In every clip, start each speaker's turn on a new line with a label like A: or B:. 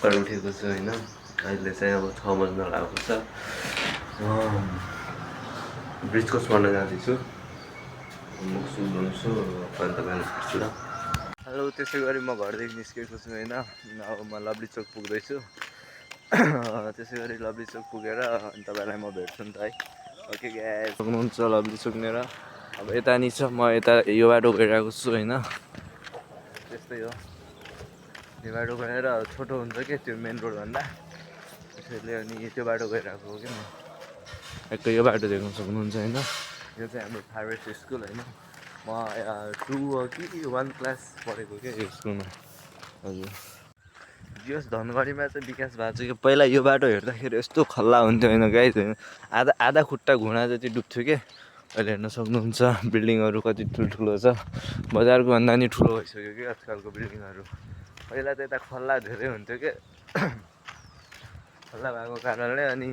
A: भर्खर उठेको छु होइन। अहिले चाहिँ अब 6 बज्न लागेको छ। ब्रिज क्रस गर्न जाँदैछु। मुख सुख धुन्छु अनि तपाईँलाई भेट्छु ल। हेलो, त्यसै गरी म घरदेखि निस्केको छु होइन। अब म लभली चोक पुग्दैछु। त्यसै गरी लभली चोक पुगेर अनि तपाईँलाई म भेट्छु नि त है। ओके गाइस, पुग्नुहुन्छ लभली चोकनेर। अब यता नि छ, म यता यो बाटो गइरहेको छु होइन। त्यस्तै हो, यो बाटो गएर छोटो हुन्छ कि त्यो मेन रोडभन्दा, त्यसैले अनि त्यो बाटो गइरहेको हो कि म। एक यो बाटो देख्न सक्नुहुन्छ होइन। यो चाहिँ हाम्रो फार्मेसी स्कुल होइन। म 2 हो कि 1 क्लास पढेको क्या यो स्कुलमा। हजुर, यस धनगढीमा चाहिँ विकास भएको छ कि पहिला यो बाटो हेर्दाखेरि यस्तो खल्ला हुन्थ्यो होइन गाइस होइन। आधा खुट्टा घुँडा जति डुब्थ्यो कि। अहिले हेर्न सक्नुहुन्छ बिल्डिङहरू कति ठुल्ठुलो छ। बजारको भन्दा नि ठुलो भइसक्यो कि आजकलको बिल्डिङहरू। पहिला त यता खल्ला धेरै हुन्थ्यो कि। खल्ला भएको कारणले अनि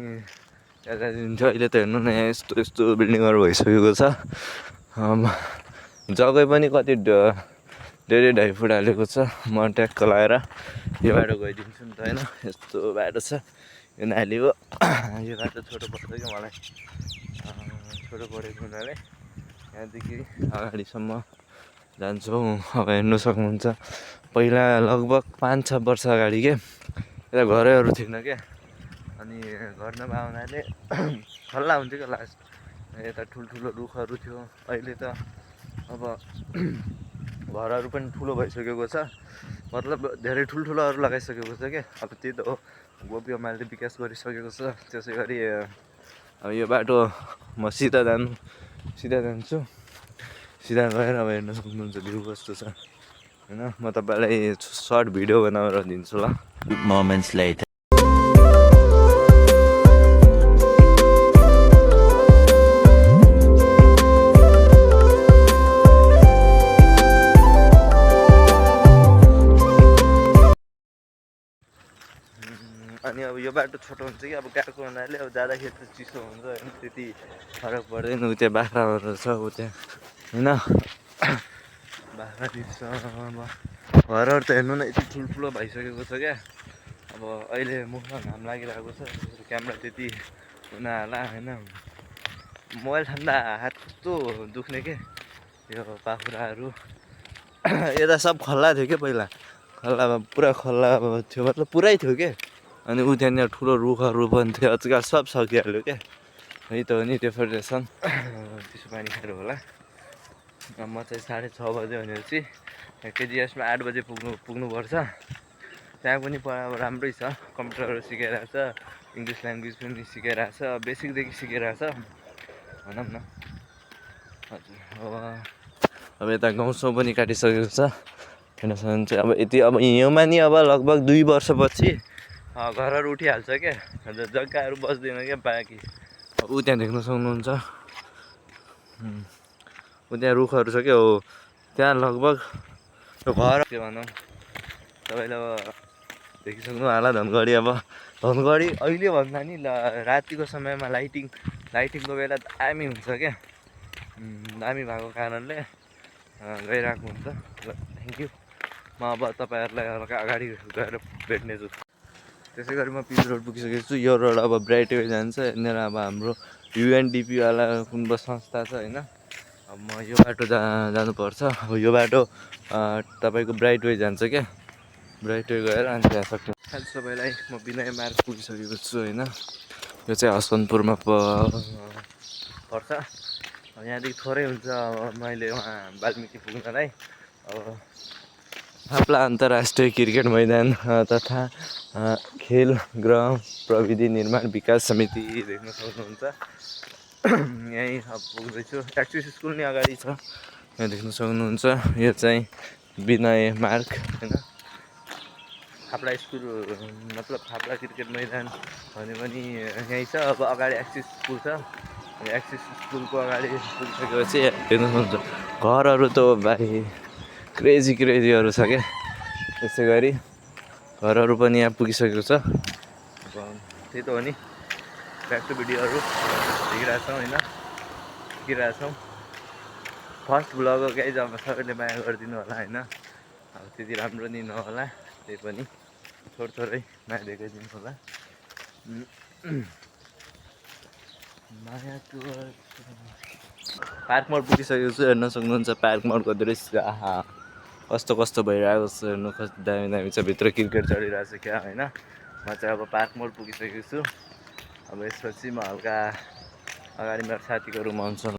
A: यता दिन्थ्यो। अहिले त हेर्नु न यहाँ यस्तो यस्तो बिल्डिङहरू भइसकेको छ। जग्गा पनि कति धेरै ढाइफुट हालेको छ। म ट्याक्क लगाएर यो बाटो गइदिन्छु नि त होइन। यस्तो बाटो छ, यो नाली हो। यो बाटो छोटो पर्छ कि मलाई, छोटो परेको हुनाले यहाँदेखि अगाडिसम्म जान्छौँ। अब हेर्नु सक्नुहुन्छ पहिला लगभग 5-6 वर्ष अगाडि के यता घरैहरू थिएन क्या। अनि घर नभएको हुनाले खल्ला हुन्थ्यो क्या लास्ट। यता ठुल्ठुलो रुखहरू थियो। अहिले त अब घरहरू पनि ठुलो भइसकेको छ। मतलब धेरै ठुल्ठुलोहरू लगाइसकेको छ क्या। अब त्यही त हो, गोपी एमाले विकास गरिसकेको छ। त्यसै गरी अब यो बाटो म सिधा जान्छु। सिधा गएर अब हेर्न सक्नुहुन्छ भ्यू कस्तो छ होइन। म तपाईँलाई सर्ट भिडियो बनाएर दिन्छु ल।
B: Moments later.
A: अनि अब यो बाटो छोटो हुन्छ कि अब गएको हुनाले अब जाँदाखेरि त चिसो हुन्छ होइन, त्यति फरक पर्दैन। उ त्यहाँ बाख्राहरू छ उ त्यहाँ होइन। बाख्रा दिन्छ। अब घरहरू त हेर्नु न यति ठुल्ठुलो भइसकेको छ क्या। अब अहिले मुखमा घाम लागिरहेको छ, क्यामेरा त्यति हुन होला होइन। मोबाइल ठान्दा हात कस्तो दुख्ने के, यो पाखुराहरू। यता सब खल्ला थियो क्या पहिला। खल्लामा पुरा खल्ला थियो, मतलब पुरै थियो क्या। अनि उ त्यहाँनिर ठुलो रुखहरू पनि थियो, आजकल सब सकिहाल्यो क्या। है त हो नि, डेफोरेसन चिसो पानी खाएर होला। म चाहिँ 6:30 बज्यो भनेपछि केजिएसमा 8 बजे पुग्नुपर्छ। त्यहाँ पनि अब राम्रै छ, कम्प्युटरहरू सिकाइरहेको छ, इङ्ग्लिस ल्याङ्ग्वेज पनि सिकाइरहेको छ, बेसिकदेखि सिकाइरहेको छ भनौँ न। हजुर, अब यता गाउँसाउँ पनि काटिसकेको छ। हेर्न सक्नुहुन्छ अब यति, अब हिउँमा नि अब लगभग 2 वर्षपछि घरहरू उठिहाल्छ क्या। जग्गाहरू बस्दैन क्या बाँकी। ऊ त्यहाँ देख्न सक्नुहुन्छ, ऊ त्यहाँ रुखहरू छ क्या। हो त्यहाँ लगभग घर के भनौँ तपाईँले अब देखिसक्नु होला धनगढी। अब धनगढी अहिले भन्दा नि रातिको समयमा लाइटिङको बेला दामी हुन्छ क्या। दामी भएको कारणले गइरहेको हुन्छ। Thank you. म अब तपाईँहरूलाई हल्का अगाडि गएर भेट्नेछु। त्यसै गरी म पिच रोड पुगिसकेको छु। यो रोड अब ब्राइट वे जान्छ। यहाँनिर अब हाम्रो युएनडिपीवाला कुन संस्था छ होइन। अब म यो बाटो जानुपर्छ। अब यो बाटो तपाईँको ब्राइट वे जान्छ क्या। ब्राइट वे गएर अनि त्यहाँ सक्छ। आज सबैलाई म विनय मार्ग पुगिसकेको छु होइन। यो चाहिँ हसनपुरमा पर्छ। अब यहाँदेखि थोरै हुन्छ अब मैले वहाँ वाल्मिकी पुग्नलाई। अब थाप्ला अन्तर्राष्ट्रिय क्रिकेट मैदान तथा खेल ग्राउन्ड प्रविधि निर्माण विकास समिति देख्न सक्नुहुन्छ। यहीँ अब पुग्दैछु। एक्सिस स्कुल नि अगाडि छ, यहाँ देख्न सक्नुहुन्छ। यो चाहिँ विनय मार्ग होइन। थाप्ला स्कुल मतलब थाप्ला क्रिकेट मैदान भने पनि यहीँ छ। अब अगाडि एक्सिस स्कुल छ। एक्सिस स्कुलको अगाडि पुगिसकेपछि हेर्नु सक्नुहुन्छ घरहरू त भाइ क्रेजीहरू छ क्या। त्यसै गरी घरहरू पनि यहाँ पुगिसकेको छ। अब त्यही त हो नि, ब्याक टु भिडियोहरू देखिरहेछौँ होइन, सिकिरहेछौँ। फर्स्ट भ्लग हो गाइज, अब सबैले माया गरिदिनु होला होइन। अब त्यति राम्रो नि नहोला, त्यही पनि थोरै माया देखाइदिनु होला। पार्क मोड पुगिसकेको छु, हेर्न सक्नुहुन्छ पार्क मोडको दृश्य। आहा कस्तो कस्तो भइरहेको छ हेर्नु, कस्तो दामी दामी छ। भित्र क्रिकेट चलिरहेको छ क्या होइन। म चाहिँ अब पार्क मोड पुगिसकेको छु। अब यसपछि म हल्का अगाडि मेरो साथीको रुम आउँछु।